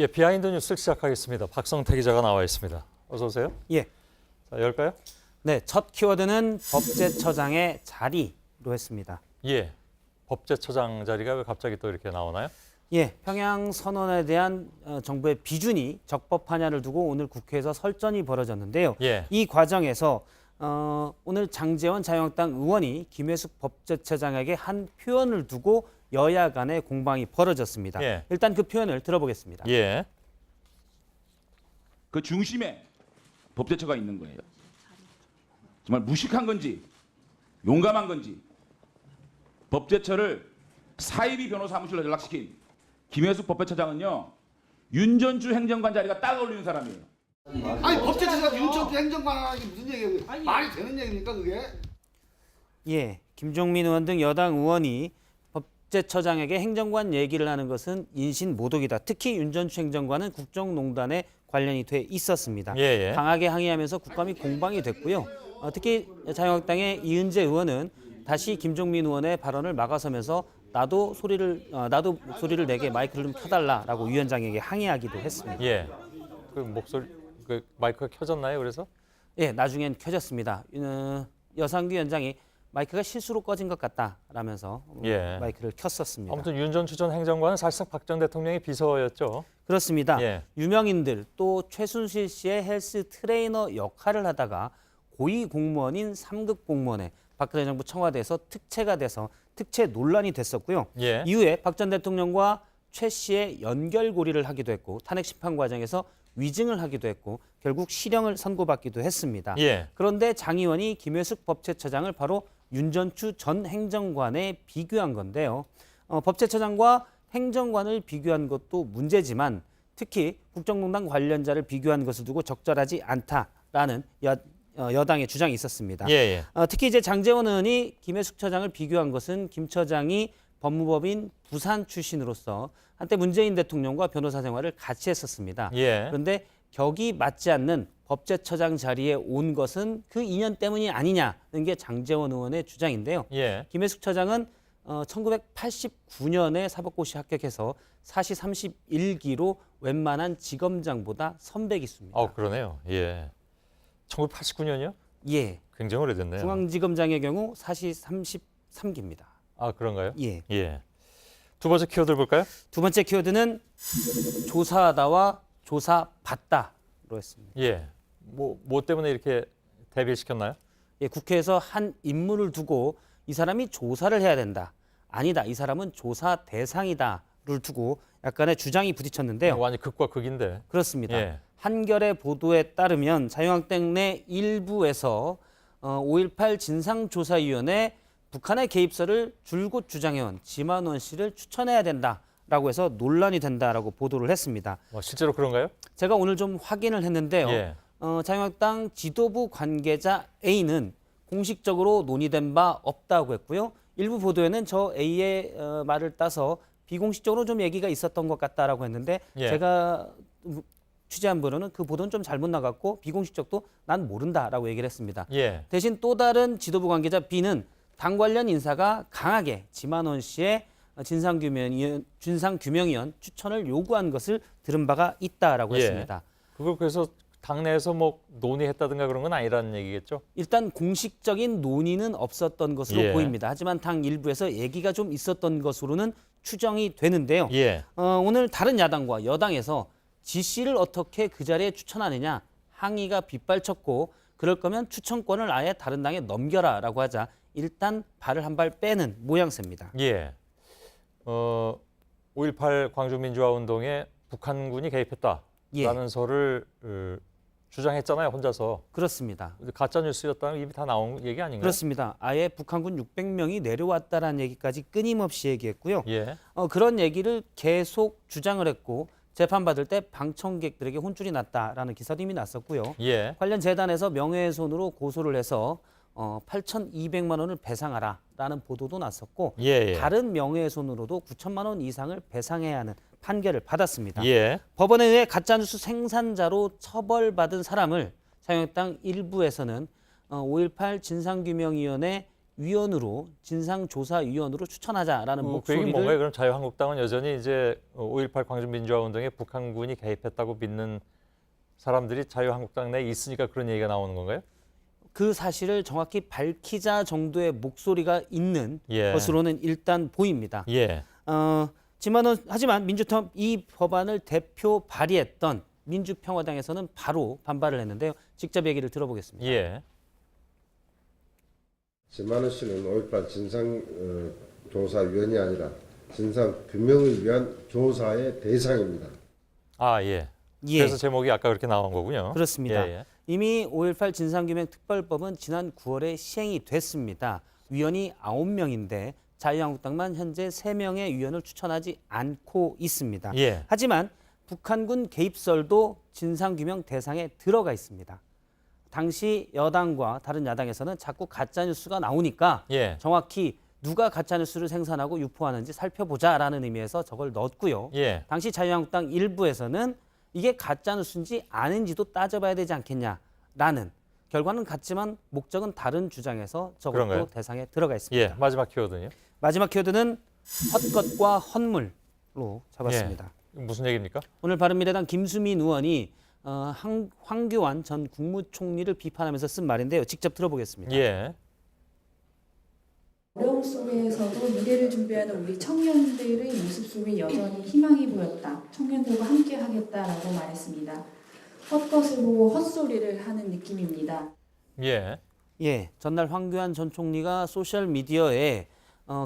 예, 비하인드 뉴스를 시작하겠습니다. 박성태 기자가 나와 있습니다. 어서 오세요. 예. 자, 열까요? 네, 첫 키워드는 법제처장의 자리로 했습니다. 예. 법제처장 자리가 왜 갑자기 또 이렇게 나오나요? 예, 평양 선언에 대한 정부의 비준이 적법하냐를 두고 오늘 국회에서 설전이 벌어졌는데요. 예. 이 과정에서 오늘 장제원 자유한국당 의원이 김혜숙 법제처장에게 한 표현을 두고 여야 간의 공방이 벌어졌습니다. 예. 일단 그 표현을 들어보겠습니다. 예. 그 중심에 법제처가 있는 거예요. 정말 무식한 건지 용감한 건지 법제처를 사이비 변호사 사무실로 연락시킨 김혜숙 법제처장은요, 윤전주 행정관 자리가 딱 어울리는 사람이에요. 아니 법제처가 윤천주 행정관이 무슨 얘기예요? 말이 되는 얘기입니까 그게? 예, 김종민 의원 등 여당 의원이 법제처장에게 행정관 얘기를 하는 것은 인신모독이다. 특히 윤전추 행정관은 국정농단에 관련이 돼 있었습니다. 예. 강하게 항의하면서 국감이 공방이 됐고요. 특히 자유한국당의 이은재 의원은 다시 김종민 의원의 발언을 막아서면서 나도 목소리를 내게 마이크를 좀 켜달라라고 위원장에게 항의하기도 했습니다. 예. 그 목소리, 그 마이크가 켜졌나요? 그래서? 예, 나중엔 켜졌습니다. 여상규 위원장이 마이크가 실수로 꺼진 것 같다라면서 예. 마이크를 켰었습니다. 아무튼 윤 전 전 행정관은 사실상 박 전 대통령의 비서였죠. 그렇습니다. 예. 유명인들 또 최순실 씨의 헬스 트레이너 역할을 하다가 고위 공무원인 3급 공무원에 박근혜 정부 청와대에서 특채가 돼서 특채 논란이 됐었고요. 예. 이후에 박 전 대통령과 최 씨의 연결고리를 하기도 했고 탄핵 심판 과정에서 위증을 하기도 했고 결국 실형을 선고받기도 했습니다. 예. 그런데 장 의원이 김혜숙 법제처장을 바로 윤전추 전 행정관에 비교한 건데요. 법제처장과 행정관을 비교한 것도 문제지만 특히 국정농단 관련자를 비교한 것을 두고 적절하지 않다라는 여당의 주장이 있었습니다. 예. 특히 이제 장제원 의원이 김혜숙 처장을 비교한 것은 김 처장이 법무법인 부산 출신으로서 한때 문재인 대통령과 변호사 생활을 같이 했었습니다. 예. 그런데 격이 맞지 않는 법제처장 자리에 온 것은 그 인연 때문이 아니냐는 게 장제원 의원의 주장인데요. 예. 김혜숙 처장은 1989년에 사법고시 합격해서 사시 31기로 웬만한 지검장보다 선배기수입니다. 그러네요. 예. 1989년이요? 예. 굉장히 오래됐네요. 중앙지검장의 경우 사시 33기입니다. 아, 그런가요? 예. 예. 두 번째 키워드 볼까요? 두 번째 키워드는 조사하다와 조사받다로 했습니다. 예. 뭐 때문에 이렇게 대비시켰나요? 예, 국회에서 한 인물을 두고 이 사람이 조사를 해야 된다. 아니다. 이 사람은 조사 대상이다를 두고 약간의 주장이 부딪혔는데요. 완전 극과 극인데. 그렇습니다. 예. 한겨레 보도에 따르면 자유한국당 내 일부에서 5.18 진상조사위원회 북한의 개입설을 줄곧 주장해온 지만원 씨를 추천해야 된다라고 해서 논란이 된다라고 보도를 했습니다. 실제로 그런가요? 제가 오늘 좀 확인을 했는데요. 예. 자유한국당 지도부 관계자 A는 공식적으로 논의된 바 없다고 했고요. 일부 보도에는 저 A의 말을 따서 비공식적으로 좀 얘기가 있었던 것 같다라고 했는데 예. 제가 취재한 바로는 그 보도는 좀 잘못 나갔고 비공식적도 난 모른다라고 얘기를 했습니다. 예. 대신 또 다른 지도부 관계자 B는 당 관련 인사가 강하게 지만원 씨의 진상규명위원 추천을 요구한 것을 들은 바가 있다라고 예. 했습니다. 그걸 그래서 당내에서 뭐 논의했다든가 그런 건 아니라는 얘기겠죠? 일단 공식적인 논의는 없었던 것으로 예. 보입니다. 하지만 당 일부에서 얘기가 좀 있었던 것으로는 추정이 되는데요. 예. 오늘 다른 야당과 여당에서 지 씨를 어떻게 그 자리에 추천하느냐 항의가 빗발쳤고 그럴 거면 추천권을 아예 다른 당에 넘겨라라고 하자 일단 발을 한 발 빼는 모양새입니다. 예. 5.18 광주민주화운동에 북한군이 개입했다라는 예. 설을 주장했잖아요, 혼자서. 그렇습니다. 가짜 뉴스였다는 입이 다 나온 얘기 아닌가요? 그렇습니다. 아예 북한군 600명이 내려왔다라는 얘기까지 끊임없이 얘기했고요. 예. 그런 얘기를 계속 주장을 했고 재판받을 때 방청객들에게 혼쭐이 났다라는 기사도 이미 났었고요. 예. 관련 재단에서 명예훼손으로 고소를 해서 8,200만 원을 배상하라라는 보도도 났었고 예. 다른 명예훼손으로도 9천만 원 이상을 배상해야 하는 판결을 받았습니다. 예. 법원에 의해 가짜뉴스 생산자로 처벌받은 사람을 자유한국당 일부에서는 5.18 진상규명위원회 위원으로 진상조사위원으로 추천하자라는 그 얘기 목소리를 뭔가요? 그럼 자유한국당은 여전히 이제 5.18 광주민주화운동에 북한군이 개입했다고 믿는 사람들이 자유한국당 내에 있으니까 그런 얘기가 나오는 건가요? 그 사실을 정확히 밝히자 정도의 목소리가 있는 예. 것으로는 일단 보입니다. 예. 하지만 민주당 이 법안을 대표 발의했던 민주평화당에서는 바로 반발을 했는데요. 직접 얘기를 들어보겠습니다. 예. 김만우 씨는 5.18 진상조사위원이 아니라 진상규명을 위한 조사의 대상입니다. 아, 예. 예. 그래서 제목이 아까 그렇게 나온 거군요. 그렇습니다. 예, 예. 이미 5.18 진상규명특별법은 지난 9월에 시행이 됐습니다. 위원이 9명인데 자유한국당만 현재 3명의 위원을 추천하지 않고 있습니다. 예. 하지만 북한군 개입설도 진상규명 대상에 들어가 있습니다. 당시 여당과 다른 야당에서는 자꾸 가짜뉴스가 나오니까 예. 정확히 누가 가짜뉴스를 생산하고 유포하는지 살펴보자라는 의미에서 저걸 넣었고요. 예. 당시 자유한국당 일부에서는 이게 가짜뉴스인지 아닌지도 따져봐야 되지 않겠냐라는 결과는 같지만 목적은 다른 주장에서 저것도 그런가요? 대상에 들어가 있습니다. 예. 마지막 키워드는요? 마지막 키워드는 헛것과 헛물로 잡았습니다. 예. 무슨 얘기입니까? 오늘 바른미래당 김수민 의원이 황교안 전 국무총리를 비판하면서 쓴 말인데요. 직접 들어보겠습니다. 예. 어려움 속에서도 미래를 준비하는 우리 청년들의 모습 속에 여전히 희망이 보였다. 청년들과 함께 하겠다라고 말했습니다. 헛것을 보고 헛소리를 하는 느낌입니다. 예. 예, 전날 황교안 전 총리가 소셜 미디어에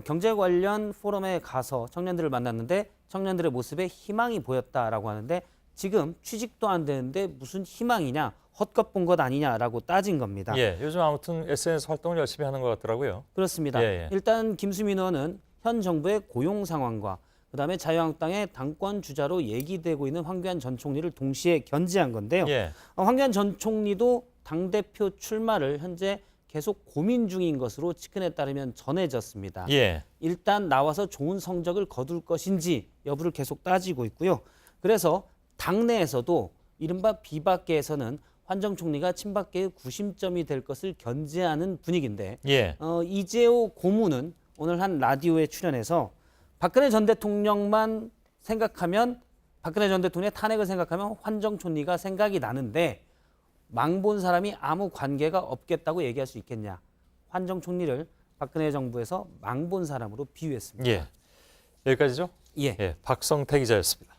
경제 관련 포럼에 가서 청년들을 만났는데 청년들의 모습에 희망이 보였다라고 하는데 지금 취직도 안 되는데 무슨 희망이냐, 헛것 본 것 아니냐라고 따진 겁니다. 예. 요즘 아무튼 SNS 활동을 열심히 하는 것 같더라고요. 그렇습니다. 예, 예. 일단 김수민 의원은 현 정부의 고용 상황과 그다음에 자유한국당의 당권 주자로 얘기되고 있는 황교안 전 총리를 동시에 견지한 건데요. 예. 황교안 전 총리도 당대표 출마를 현재 계속 고민 중인 것으로 측근에 따르면 전해졌습니다. 예. 일단 나와서 좋은 성적을 거둘 것인지 여부를 계속 따지고 있고요. 그래서 당내에서도 이른바 비박계에서는 환정 총리가 친박계의 구심점이 될 것을 견제하는 분위기인데 예. 이재호 고문은 오늘 한 라디오에 출연해서 박근혜 전 대통령만 생각하면 박근혜 전 대통령의 탄핵을 생각하면 환정 총리가 생각이 나는데 망본 사람이 아무 관계가 없겠다고 얘기할 수 있겠냐. 환정 총리를 박근혜 정부에서 망본 사람으로 비유했습니다. 예. 여기까지죠? 예. 예. 박성태 기자였습니다.